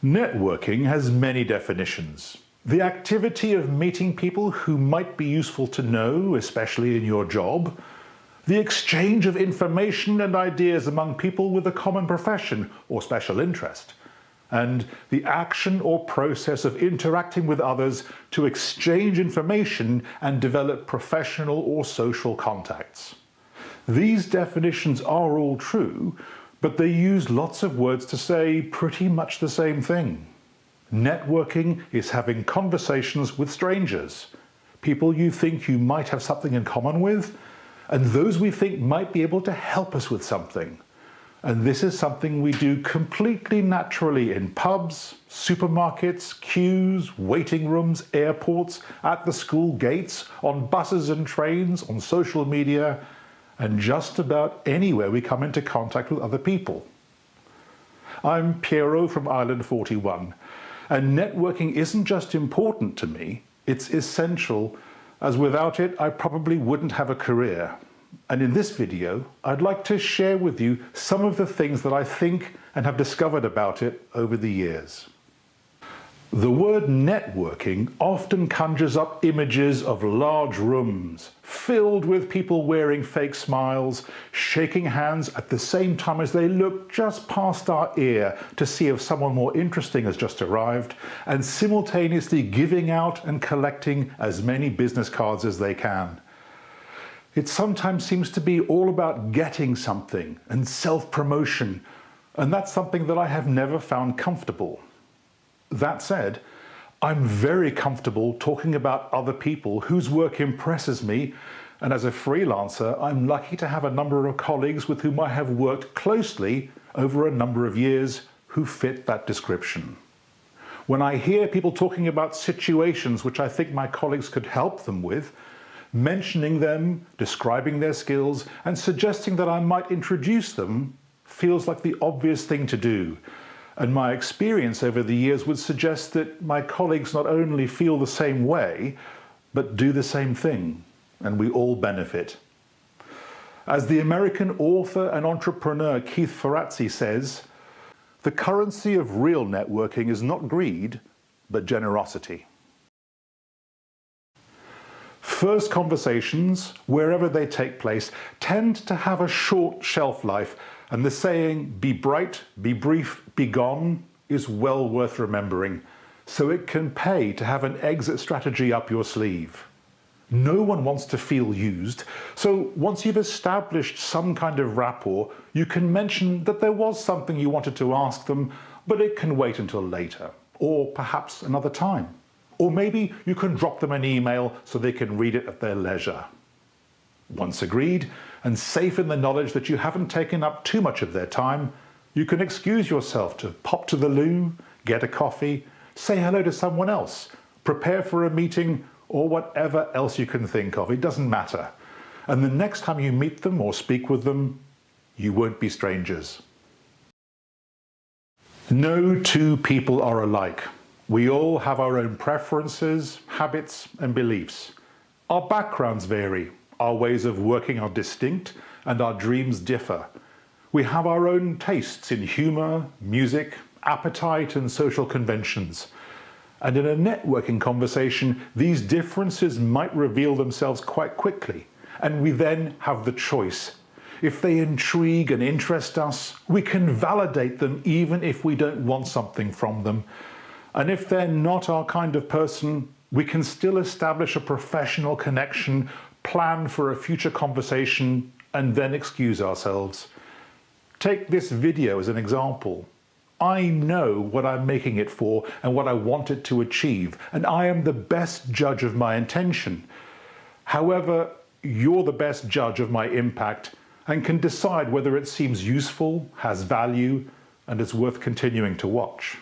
Networking has many definitions. The activity of meeting people who might be useful to know, especially in your job. The exchange of information and ideas among people with a common profession or special interest. And the action or process of interacting with others to exchange information and develop professional or social contacts. These definitions are all true, but they use lots of words to say pretty much the same thing. Networking is having conversations with strangers, people you think you might have something in common with, and those we think might be able to help us with something. And this is something we do completely naturally in pubs, supermarkets, queues, waiting rooms, airports, at the school gates, on buses and trains, on social media, and just about anywhere we come into contact with other people. I'm Piero from Island 41, and networking isn't just important to me, it's essential, as without it I probably wouldn't have a career. And in this video, I'd like to share with you some of the things that I think and have discovered about it over the years. The word networking often conjures up images of large rooms filled with people wearing fake smiles, shaking hands at the same time as they look just past our ear to see if someone more interesting has just arrived, and simultaneously giving out and collecting as many business cards as they can. It sometimes seems to be all about getting something and self-promotion, and that's something that I have never found comfortable. That said, I'm very comfortable talking about other people whose work impresses me, and as a freelancer, I'm lucky to have a number of colleagues with whom I have worked closely over a number of years who fit that description. When I hear people talking about situations which I think my colleagues could help them with, mentioning them, describing their skills, and suggesting that I might introduce them feels like the obvious thing to do. And my experience over the years would suggest that my colleagues not only feel the same way, but do the same thing, and we all benefit. As the American author and entrepreneur Keith Ferrazzi says, the currency of real networking is not greed, but generosity. First conversations, wherever they take place, tend to have a short shelf life, and the saying, be bright, be brief, be gone, is well worth remembering, so it can pay to have an exit strategy up your sleeve. No one wants to feel used, so once you've established some kind of rapport, you can mention that there was something you wanted to ask them, but it can wait until later, or perhaps another time. Or maybe you can drop them an email so they can read it at their leisure. Once agreed, and safe in the knowledge that you haven't taken up too much of their time, you can excuse yourself to pop to the loo, get a coffee, say hello to someone else, prepare for a meeting, or whatever else you can think of. It doesn't matter. And the next time you meet them or speak with them, you won't be strangers. No two people are alike. We all have our own preferences, habits, and beliefs. Our backgrounds vary. Our ways of working are distinct, and our dreams differ. We have our own tastes in humour, music, appetite, and social conventions. And in a networking conversation, these differences might reveal themselves quite quickly, and we then have the choice. If they intrigue and interest us, we can validate them even if we don't want something from them. And if they're not our kind of person, we can still establish a professional connection, plan for a future conversation, and then excuse ourselves. Take this video as an example. I know what I'm making it for and what I want it to achieve, and I am the best judge of my intention. However, you're the best judge of my impact and can decide whether it seems useful, has value, and is worth continuing to watch.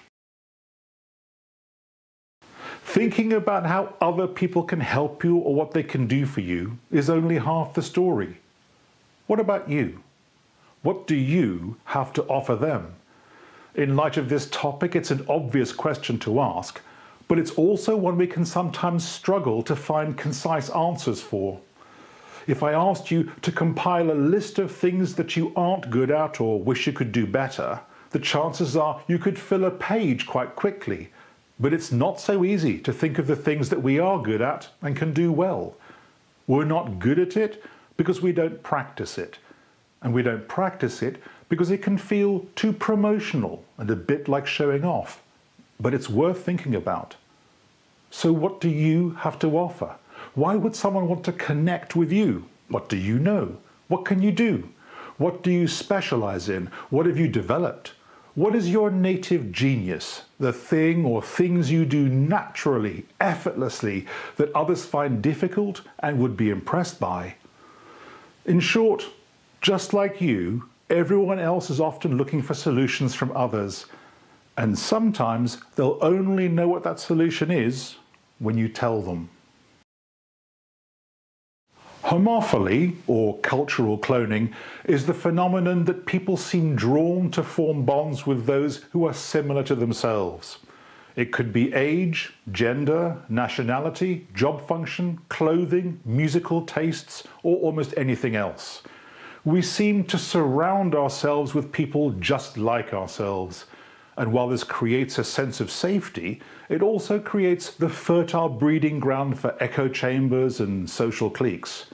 Thinking about how other people can help you or what they can do for you is only half the story. What about you? What do you have to offer them? In light of this topic, it's an obvious question to ask, but it's also one we can sometimes struggle to find concise answers for. If I asked you to compile a list of things that you aren't good at or wish you could do better, the chances are you could fill a page quite quickly. But it's not so easy to think of the things that we are good at and can do well. We're not good at it because we don't practice it. And we don't practice it because it can feel too promotional and a bit like showing off. But it's worth thinking about. So what do you have to offer? Why would someone want to connect with you? What do you know? What can you do? What do you specialize in? What have you developed? What is your native genius? The thing or things you do naturally, effortlessly, that others find difficult and would be impressed by? In short, just like you, everyone else is often looking for solutions from others. And sometimes they'll only know what that solution is when you tell them. Homophily, or cultural cloning, is the phenomenon that people seem drawn to form bonds with those who are similar to themselves. It could be age, gender, nationality, job function, clothing, musical tastes, or almost anything else. We seem to surround ourselves with people just like ourselves. And while this creates a sense of safety, it also creates the fertile breeding ground for echo chambers and social cliques.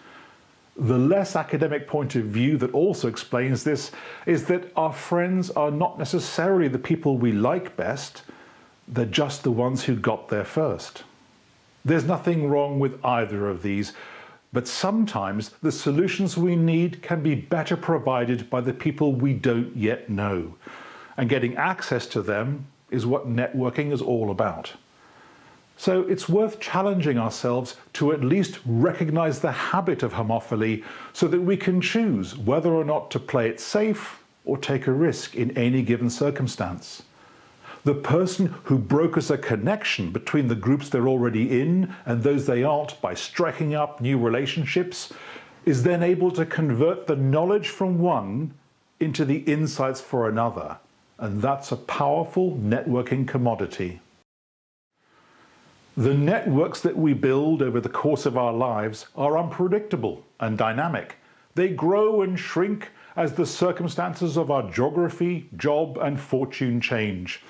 The less academic point of view that also explains this is that our friends are not necessarily the people we like best, they're just the ones who got there first. There's nothing wrong with either of these, but sometimes the solutions we need can be better provided by the people we don't yet know, and getting access to them is what networking is all about. So it's worth challenging ourselves to at least recognize the habit of homophily so that we can choose whether or not to play it safe or take a risk in any given circumstance. The person who brokers a connection between the groups they're already in and those they aren't by striking up new relationships is then able to convert the knowledge from one into the insights for another. And that's a powerful networking commodity. The networks that we build over the course of our lives are unpredictable and dynamic. They grow and shrink as the circumstances of our geography, job, and fortune change.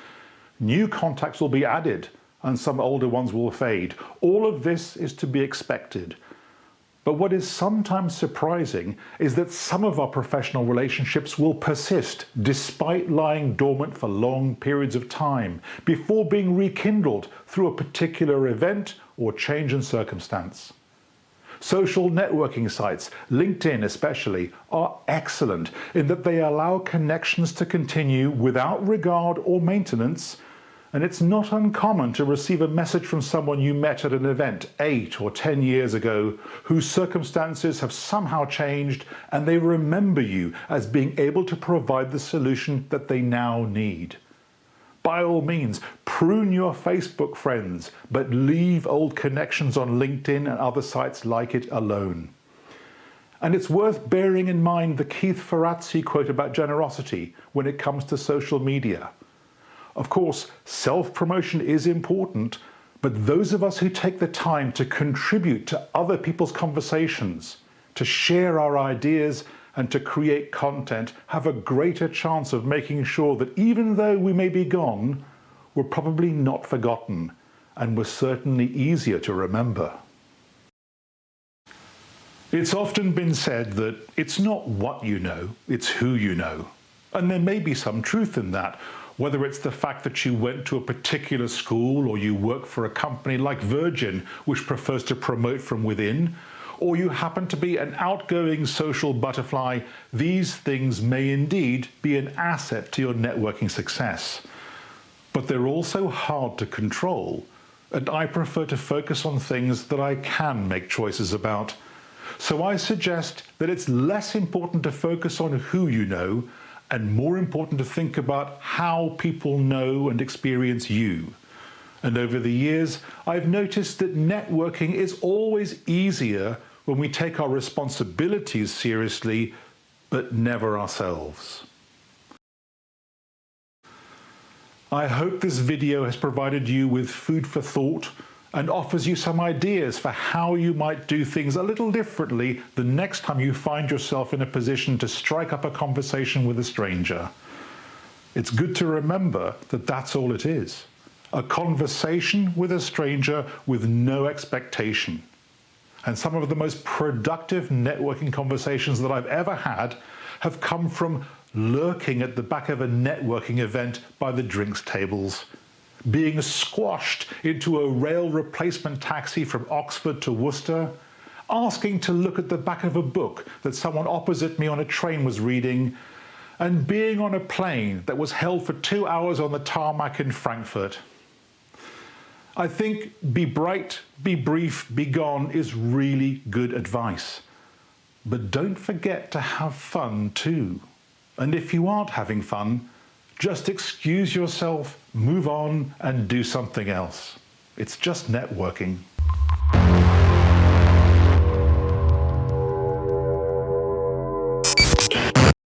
New contacts will be added and some older ones will fade. All of this is to be expected. But what is sometimes surprising is that some of our professional relationships will persist despite lying dormant for long periods of time before being rekindled through a particular event or change in circumstance. Social networking sites, LinkedIn especially, are excellent in that they allow connections to continue without regard or maintenance. And it's not uncommon to receive a message from someone you met at an event 8 or 10 years ago, whose circumstances have somehow changed and they remember you as being able to provide the solution that they now need. By all means, prune your Facebook friends, but leave old connections on LinkedIn and other sites like it alone. And it's worth bearing in mind the Keith Ferrazzi quote about generosity when it comes to social media. Of course, self-promotion is important, but those of us who take the time to contribute to other people's conversations, to share our ideas, and to create content have a greater chance of making sure that even though we may be gone, we're probably not forgotten, and we're certainly easier to remember. It's often been said that it's not what you know, it's who you know. And there may be some truth in that. Whether it's the fact that you went to a particular school or you work for a company like Virgin, which prefers to promote from within, or you happen to be an outgoing social butterfly, these things may indeed be an asset to your networking success. But they're also hard to control, and I prefer to focus on things that I can make choices about. So I suggest that it's less important to focus on who you know, and more important to think about how people know and experience you. And over the years, I've noticed that networking is always easier when we take our responsibilities seriously, but never ourselves. I hope this video has provided you with food for thought and offers you some ideas for how you might do things a little differently the next time you find yourself in a position to strike up a conversation with a stranger. It's good to remember that that's all it is. A conversation with a stranger with no expectation. And some of the most productive networking conversations that I've ever had have come from lurking at the back of a networking event by the drinks tables, being squashed into a rail replacement taxi from Oxford to Worcester, asking to look at the back of a book that someone opposite me on a train was reading, and being on a plane that was held for 2 hours on the tarmac in Frankfurt. I think be bright, be brief, be gone is really good advice. But don't forget to have fun too. And if you aren't having fun, just excuse yourself, move on, and do something else. It's just networking.